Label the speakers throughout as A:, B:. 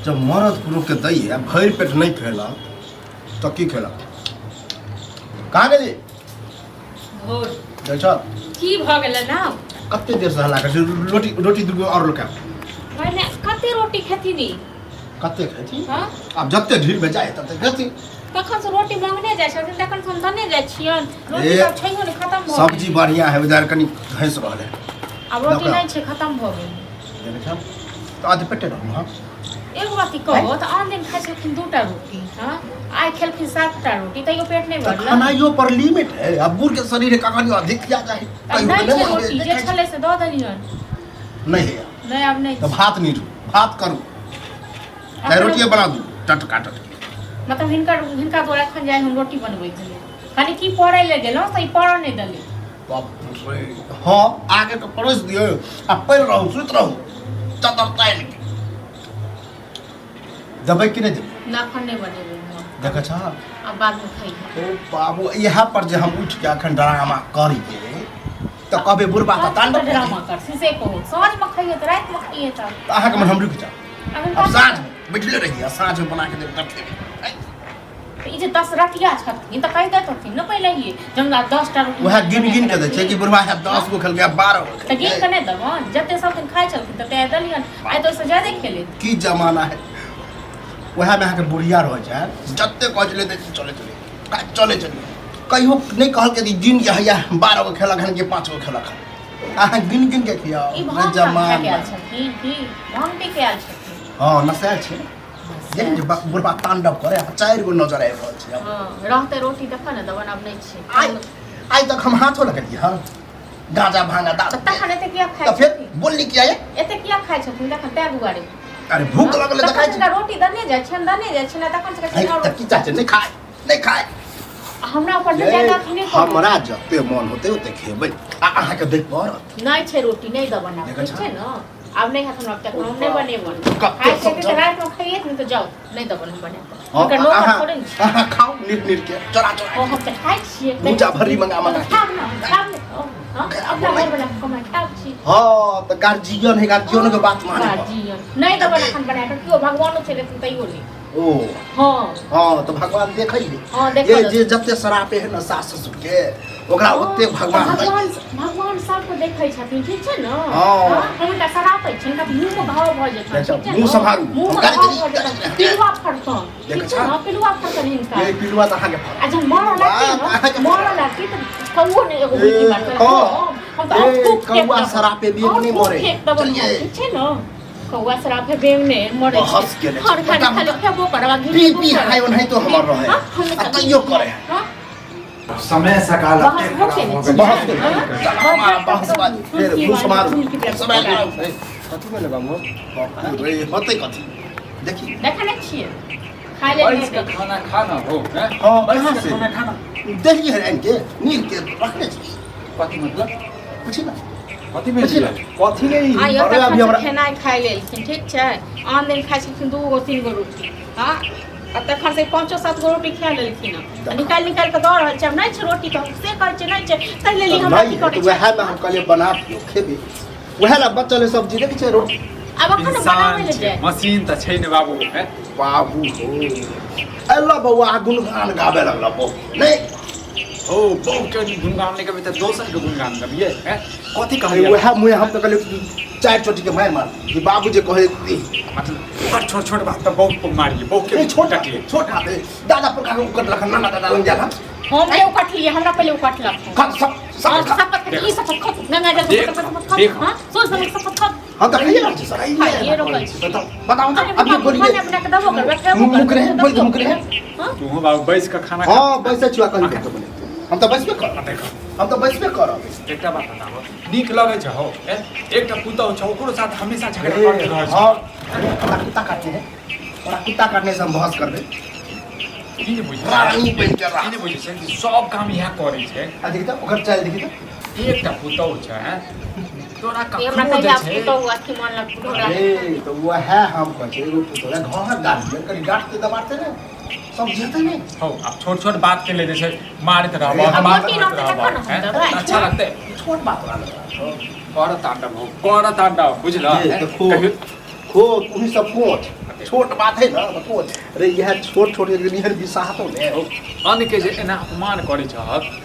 A: जब मरद पुरुष के दैए भरि पेट नहीं खेला तो की खेला कहाँ गेली
B: घोर
A: देखो
B: की भ गेल ना
A: कते देर से हल्ला कर रोटी रोटी दुगो और लोका
B: मैंने कते रोटी खेती नी
A: कते खेती
B: हां
A: अब जत्ते ढील में जाए तते खेती
B: तखन से रोटी मांगने जाय छथिन तखन से हम दने जाय छियन रोटी
A: ए,
B: सब छैहो ने खत्म भ
A: सब्जी बढ़िया है उधर कनी घैस रहले
B: अब रोटी नहीं छै खत्म भ गेल
A: देखो तो आधे पेटे रहू हां
B: एगो बात कहो त आन दिन खाइ छथिन दूटा रोटी हां आइ खेलखिन 7टा रोटी तैयो पेट नहीं भरल
A: खानाइयो पर लिमिट है अब बूढ़ के शरीर है कखनी अधिक किया जाए
B: नहीं छै रोटी जे छले से द देलियन
A: नहीं है
B: नहीं अब नहीं
A: तो भात नहीं भात करू चाहे रोटियां बना दूं टटका टटका
B: मतलब हिनका द्वारा एखन जाय हम रोटी बनबै छलियै खाली की पड़ै ले गेलौ त ई पड़ऽ नहि देली
A: बाप रे हां आगे तो परोस दियो अब पैर रहू सुत रहू चदर तान के दबाई कि नहीं दे
B: नाखन नहीं बनेबै
A: देखा छा
B: अब बाद में खाई
A: ओ बाबू यहाँ पर जे हम उठ के अखन ड्रामा करी के तो कबे बुढ़बा त तांडव
B: ड्रामा कर से कहो साँझ में खाइए त रात में खाइए त
A: अहाँ के मन हम रुक जा अब साँझ में बैठले रहिए साँझ में बना के दे तब
B: ई जे 10 रतिया छथिन त कहि दैत हथिन न पहिले ही जंगा 10टा रोटी
A: वह गिन गिन के दे छै कि बुढ़बा है 10 गो खेल गया 12 गो
B: त गिन के नहीं देबन जते सब दिन खाइ छथिन त ते दलियन आइ तो से ज्यादा खेले
A: की जमाना है वह में अहाँ के बुढ़िया रह जाए जते कह चले चले चले चले चले कहियो नहीं कहल के दिन के हैया 12 गो खेलक हन के 5 गो खेलक हन अहाँ गिन गिन के खिया
B: ई भाग जमाना छथिन की भांग पे के आल छथिन
A: हां नशा छै देखिन जे बुढ़बा तांडव करे 4 गो नजर आबि रहल छै
B: हां रहते रोटी देख न दबन अब नहीं छै
A: आई तक हम हाथों लगलिए हां गांजा भांगा दाल
B: तखन एते किया खाइ
A: तो फिर बोलली किया ये
B: एते किया खाइ छथिन तखन ते गुआरे
A: अरे भूख लगले देखाइ छै
B: रोटी दने जाय छै दने जाय छै ना तखन से
A: आई तक की चाहे नहीं खाए
B: हमरा ऊपर से ज्यादा खने
A: हमरा जते मन होते ओते खेबै अहाँ के देख पड़त
B: नहीं छै रोटी नहीं दबन ठीक छै न अब नहीं हाथ में तक हम नहीं बनेबन
A: कब
B: खाइ छै
A: सब
B: त रात में खाइए न तो जाओ नहीं दबन हम बने उनका नौकर थोड़े न
A: अहाँ खाओ निर के चोरा चोरा
B: ओ हम त खाइ छियै
A: मुजा भरी मंगा
B: खाब न हां अपना घर बना कमाइ खाब छी
A: हां तो गार्जियन है गार्जियन के बात माने
B: गार्जियन नहीं दबन अपन बना के क्यों भगवानो छै लेकिन तैयो नहीं
A: ओ
B: हां
A: हां तो भगवान देखै
B: हां
A: ये
B: देखो
A: जे जते सरापे है न सास ससुर के ओकरा ओते भगवान
B: भगवान सबको देखै छथिन ठीक छै न
A: हां
B: हुनका सरापै छन का मुंह में घाव भ जेतै ठीक छै
A: मुंह संभारू
B: मुंह में घाव भ जेतै पिलुआ फड़तन ठीक छै न पिलुआ फड़तन हिनका
A: ये पिलुआ त अहाँ के
B: आ जब मरल लागतै त कौओ ने एगो बुद्धि मारतै हम त
A: कौआ सरापे भी नहीं मरे
B: चलिए ठीक छै न कौआ सरापे बेवने मरे
A: हंस के
B: हर खाली फेबो करवा
A: पी पी हाय नहीं तो हमर रहे आ तइयो करे
C: समय सकाल
A: बहस बात फिर मुंह मारू समय कथि में लगा मो रे होते कथि देखी
B: देखा नहीं छिए खा ले
C: बैठ के खाना खाना हो हैं
A: हां
C: बैठ के खाना खाना
A: देखिए है इनके नील के रखने छी
C: कथि मतलब
A: कुछ ना
C: कथि में कथि नहीं
B: आ
A: अरे अभी हमरा
B: खाना खाइ लेलखिन ठीक छै आन दिन खाइ छथिन 2 गो 3 गो रोटी हां आ तखन से 5 7 गो रोटी खा लेलखिन निकाल के दऽ रहल छै नहीं छै रोटी तऽ से कहै छै नहीं छै तै लेली हमरा की करै छै
A: वह में हम कहले बना खेबे वह ला बचल सब जी देखै छै रोटी
B: अब अखन बनावे ले जाय
C: मशीन त छै ने बाबू हैं
A: बाबू हो अल्लाह बउआ गुणगान गावे लगला बो नहीं
C: ओ बहुत के गुणगान नहीं कभी त दोसर के गुणगान करिए हैं कथि कहलिए
A: वह मुझे हम तो कहले 4 चोटी के मार कि बाबू जे कहे
C: मतलब छोट छोट बात त बहुत मारिए बहुत के
A: छोटा छोटा दादा पर का उकट लखन ना दादा लग जाला
B: हम ले उकट लिए हमरा पहले उकटलक
A: खत सब
B: सब ई सब खत गंगा जल सब हां सुन सब खत
A: हम तो खाइए ना सर
B: ये रोकल छै
A: बताओ तो अब ये बोलिए
B: अपने के दबो कर
A: मुक रहे बोल मुक रहे
C: तू बाबू बैठ के खाना
A: हां बैसे छुआ कहि के बोले हम तो बैसबे कर हम तो बैसबे करब
C: एकटा बात बताओ नीक लगे छ हो एकटा पुतौ छ ओकरो साथ हमेशा झगड़ा करते रह छ
A: हां कुत्ता काटने है और कुत्ता काटने से हम बहस करबे
C: ई बुझ
A: रानी बन के रहा
C: ई बुझ छै कि सब काम यहाँ करे छै
A: आ देखि त ओकर चाल देखि त
C: एकटा पुतौ छ तोरा
B: हमरा
C: कखनो
B: कहिया
C: जे छै
B: पुतौ अथी मन लग पुतौ
A: ए तो वो है हम कहे एगो पुतौला घर गाड़ दे कनी गाड़ के दबाते ना सब जेते नहीं
C: हो अब छोट छोट बात के ले जैसे मारत रहबो
B: अब
C: बात
B: रोटी
C: करत
B: न
C: रहबो
B: देखो ना हम
C: अच्छा लगते
A: छोट बात वाला
C: कर तांडव हो कर तांडव बुझल
A: खो तुम्ही सब पोच छोट बात है ना तो अरे यह छोट निहर बिसाह तो ले
C: अन्न के जे एना अपमान करे छ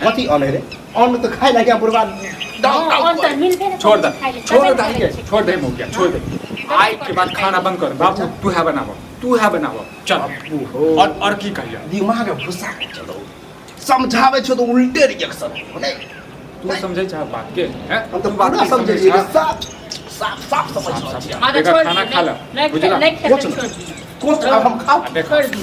A: कथी अन्न रे अन्न तो खाइ लागे बुढ़वा
C: छोड़ दे मुखिया छोड़ दे आज के बाद खाना बंद कर बाबू तू है बनावो चल और की कहिया
A: दिमाग में घुसा के चलो समझावे छो तो उल्टे रिएक्शन नहीं
C: तू समझे छ बात के हैं
A: हम तो बात समझे साफ समझ
C: खाना खा ले बुझला
A: कोच अब हम खाओ
B: छोड़ दी